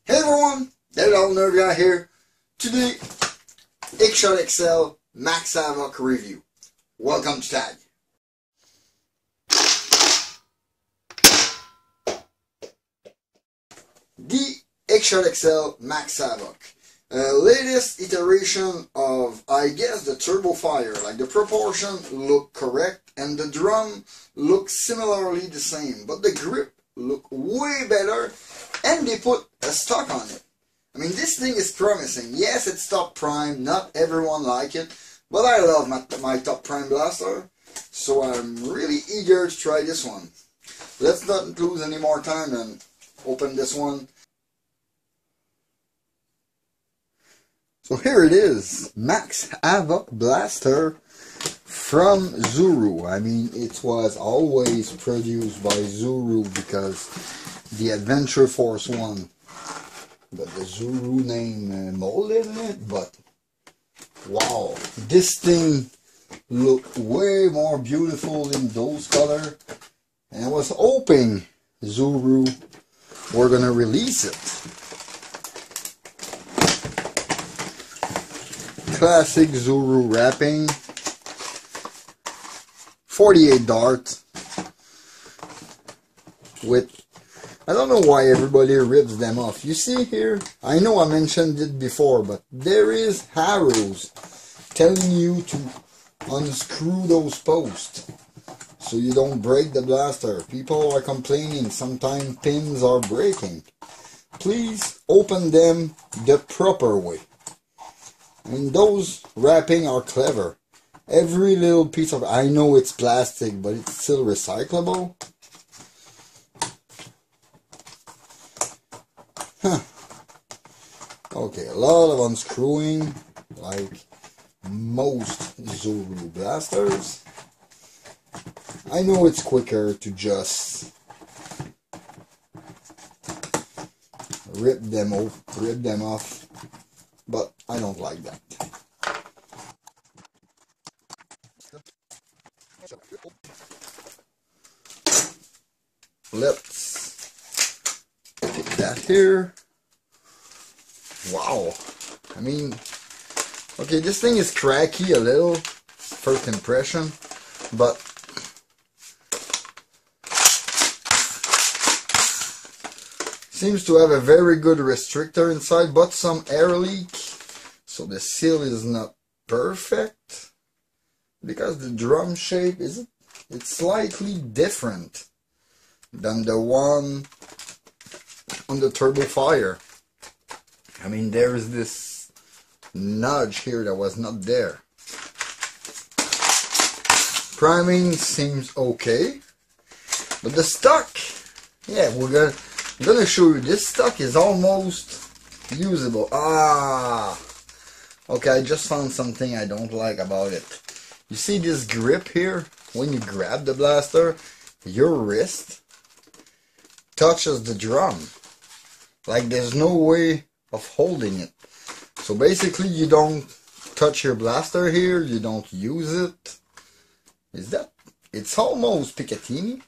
Hey everyone, thatoldnerfguy here. Today, X-Shot Excel Max Havoc review. Welcome to Tag. The X-Shot Excel Max Havoc. Latest iteration of, I guess, the turbo fire. Like the proportion look correct and the drum looks similarly the same, but the grip look way better and they put a stock on it. I mean, this thing is promising. Yes, it's top prime, not everyone like it, but I love my top prime blaster, so I'm really eager to try this one. Let's not lose any more time and open this one. So here it is, Max Havoc blaster from Zuru. I mean, it was always produced by Zuru because the Adventure Force one, but the Zuru name molded in it. But wow, this thing looked way more beautiful in those colors, and I was hoping Zuru were gonna release it. Classic Zuru wrapping, 48 dart with, I don't know why everybody rips them off. You see here, I know I mentioned it before, but there is arrows telling you to unscrew those posts so you don't break the blaster. People are complaining sometimes pins are breaking. Please open them the proper way. I mean, those wrapping are clever. Every little piece of, I know it's plastic, but it's still recyclable. Huh. Okay, a lot of unscrewing, like most Zuru blasters. I know it's quicker to just rip them off, but I don't like that. Let's take that here. Wow. I mean, okay, this thing is cracky a little, first impression, but seems to have a very good restrictor inside, but some air leak, so the seal is not perfect because the drum shape is, it's slightly different than the one on the turbo fire. I mean, there is this nudge here that was not there. Priming seems okay, but the stock, yeah, I'm gonna show you. This stock is almost usable. Okay, I just found something I don't like about it. You see this grip here? When you grab the blaster, your wrist touches the drum. Like there's no way of holding it. So basically you don't touch your blaster here, you don't use it. It's almost Picatinny.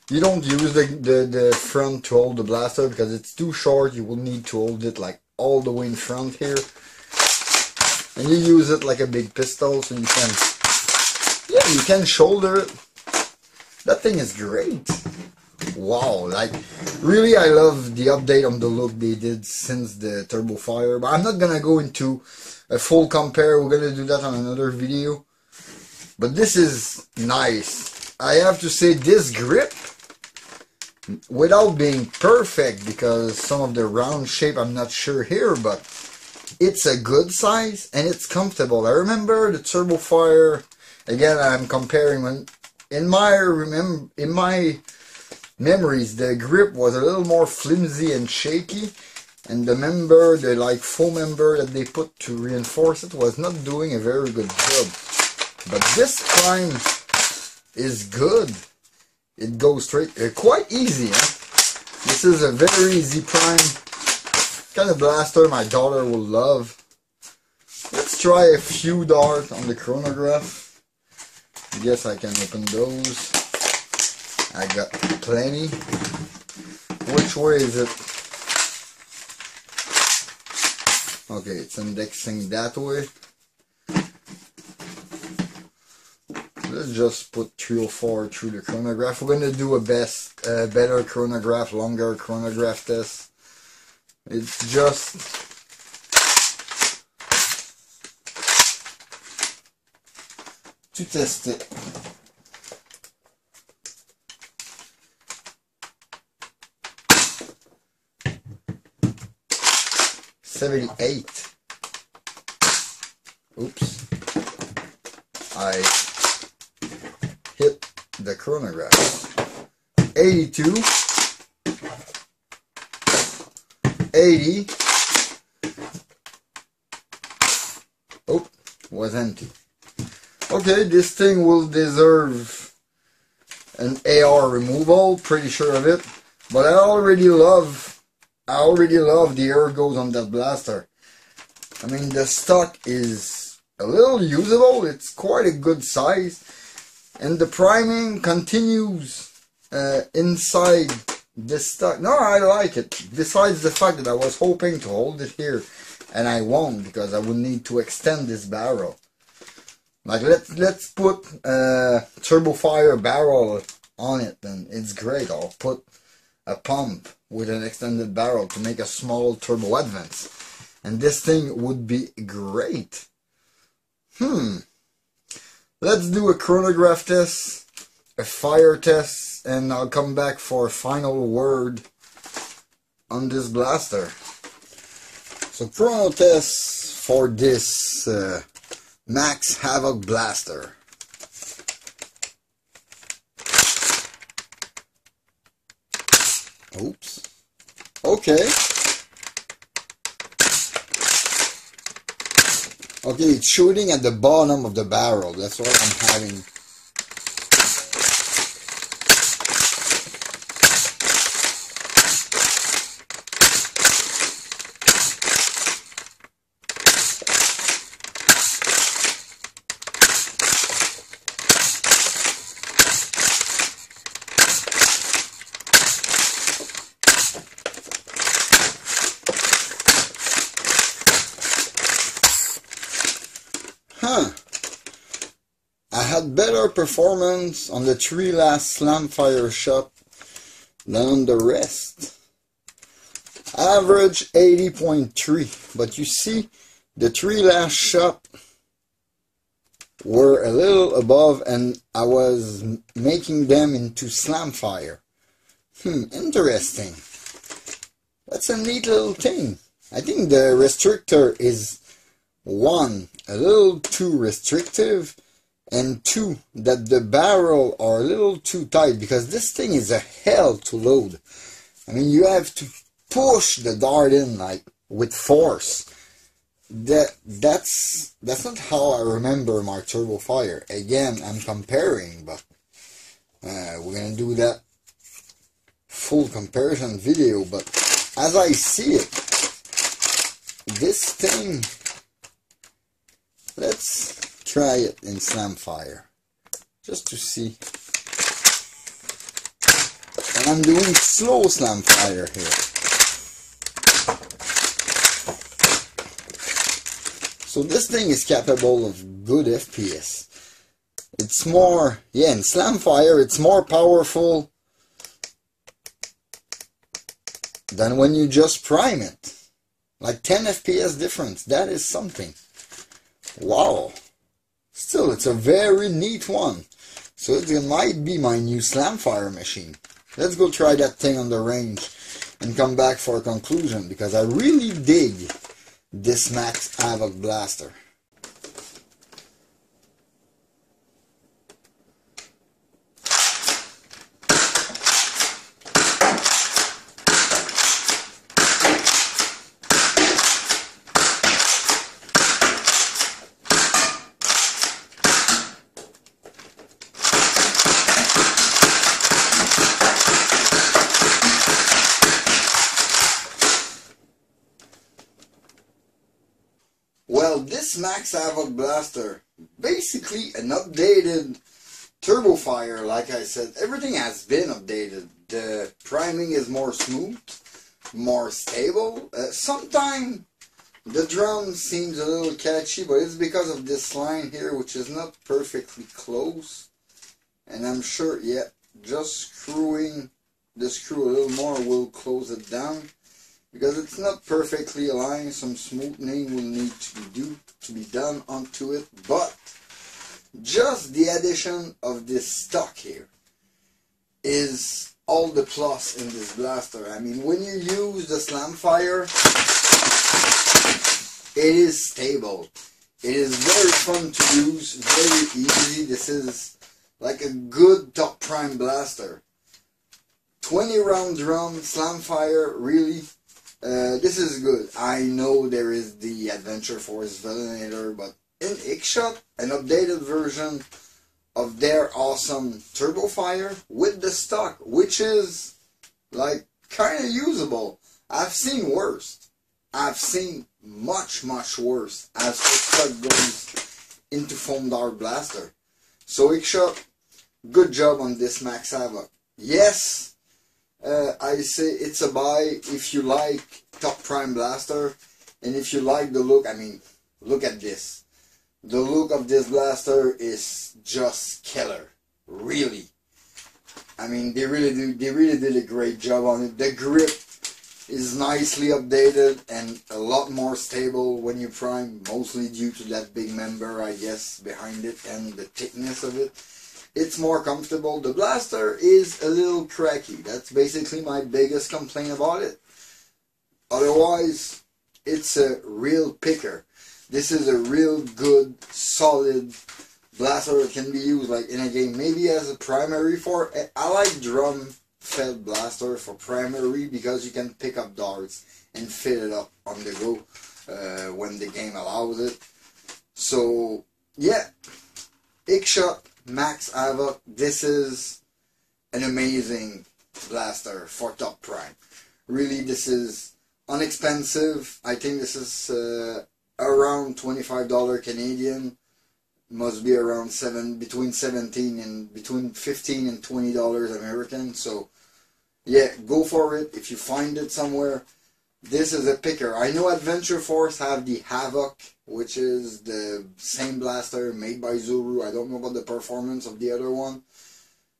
You don't use the front to hold the blaster because it's too short. You will need to hold it like all the way in front here. And you use it like a big pistol so you can, yeah, you can shoulder it. That thing is great. Wow, like really I love the update on the look they did since the turbo fire, but I'm not gonna go into a full compare. We're gonna do that on another video, but this is nice. I have to say, this grip, without being perfect because some of the round shape I'm not sure here, but it's a good size and it's comfortable. I remember the turbo fire, again I'm comparing, when in my memories, the grip was a little more flimsy and shaky, and the member, the like foam member that they put to reinforce it, was not doing a very good job. But this prime is good. It goes straight, quite easy. This is a very easy prime kind of blaster my daughter will love. Let's try a few darts on the chronograph. I guess I can open those. I got plenty. Which way is it? Okay, it's indexing that way. Let's just put 304 through the chronograph. We're going to do a better chronograph, longer chronograph test. It's just to test it. $78. Oops. I hit the chronograph. 82. 80. Oh, was empty. Okay, this thing will deserve an AR removal, pretty sure of it. But I already love the ergos on that blaster. I mean, the stock is a little usable. It's quite a good size. And the priming continues inside this stock. No, I like it. Besides the fact that I was hoping to hold it here, and I won't because I would need to extend this barrel. Like, let's put turbo fire barrel on it, and it's great. I'll put a pump with an extended barrel to make a small turbo advance, and this thing would be great. Let's do a chronograph test, a fire test, and I'll come back for a final word on this blaster. So chrono test for this Max Havoc blaster. Oops. Okay. Okay, it's shooting at the bottom of the barrel. That's what I'm having. I had better performance on the 3 last slam fire shot than on the rest. Average 80.3, but you see the 3 last shot were a little above and I was making them into slam fire. Interesting. That's a neat little thing. I think the restrictor is 1, a little too restrictive, and 2, that the barrel are a little too tight, because this thing is a hell to load. I mean, you have to push the dart in like with force. That's not how I remember my turbo fire. Again, I'm comparing, but we're gonna do that full comparison video. But as I see it, this thing, let's try it in slam fire just to see. And I'm doing slow slam fire here. So this thing is capable of good FPS. It's more, yeah, in slam fire it's more powerful than when you just prime it. Like 10 FPS difference, that is something. Wow. Still, it's a very neat one. So it might be my new slam fire machine. Let's go try that thing on the range and come back for a conclusion, because I really dig this Max Havoc blaster. Well, this Max Havoc blaster, basically an updated turbo fire. Like I said, everything has been updated. The priming is more smooth, more stable. Sometimes The drum seems a little catchy, but it's because of this line here, which is not perfectly close. And I'm sure, yeah, just screwing the screw a little more will close it down. Because it's not perfectly aligned, some smoothing will need to be done onto it. But just the addition of this stock here is all the plus in this blaster. I mean, when you use the Slamfire, it is stable. It is very fun to use, very easy. This is like a good top prime blaster. 20 round drum, Slamfire, really. This is good. I know there is the Adventure Force Veilinator, but in X-Shot, an updated version of their awesome Turbofire with the stock, which is like kind of usable. I've seen worse. I've seen much worse as X-Shot goes into foam dart blaster. So X-Shot, good job on this Max Havoc. Yes, I say it's a buy if you like top prime blaster, and if you like the look. I mean, look at this. The look of this blaster is just killer, really. I mean, they really did a great job on it. The grip is nicely updated and a lot more stable when you prime, mostly due to that big member, I guess, behind it and the thickness of it. It's more comfortable. The blaster is a little cracky. That's basically my biggest complaint about it. Otherwise, it's a real picker. This is a real good, solid blaster that can be used like in a game, maybe as a primary for. I like drum fed blaster for primary because you can pick up darts and fit it up on the go when the game allows it. So yeah, X-Shot Max Havoc. This is an amazing blaster for top prime. Really, this is inexpensive. I think this is around $25 Canadian. Must be around between 17 and between $15 and $20 American. So yeah, go for it if you find it somewhere. This is a picker. I know Adventure Force have the Havoc, which is the same blaster made by Zuru. I don't know about the performance of the other one,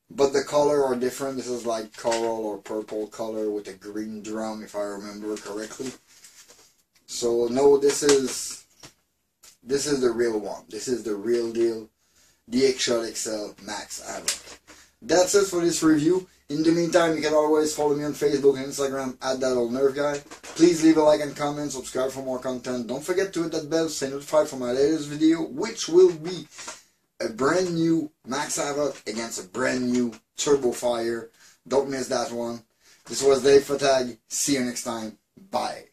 but the color are different. This is like coral or purple color with a green drum, if I remember correctly. So no, this is the real one. This is the real deal. The X-Shot Excel Max Havoc. That's it for this review. In the meantime, you can always follow me on Facebook and Instagram at thatoldnerfguy. Please leave a like and comment, subscribe for more content. Don't forget to hit that bell to stay notified for my latest video, which will be a brand new Max Havoc against a brand new Turbofire. Don't miss that one. This was Dave Fatag. See you next time. Bye.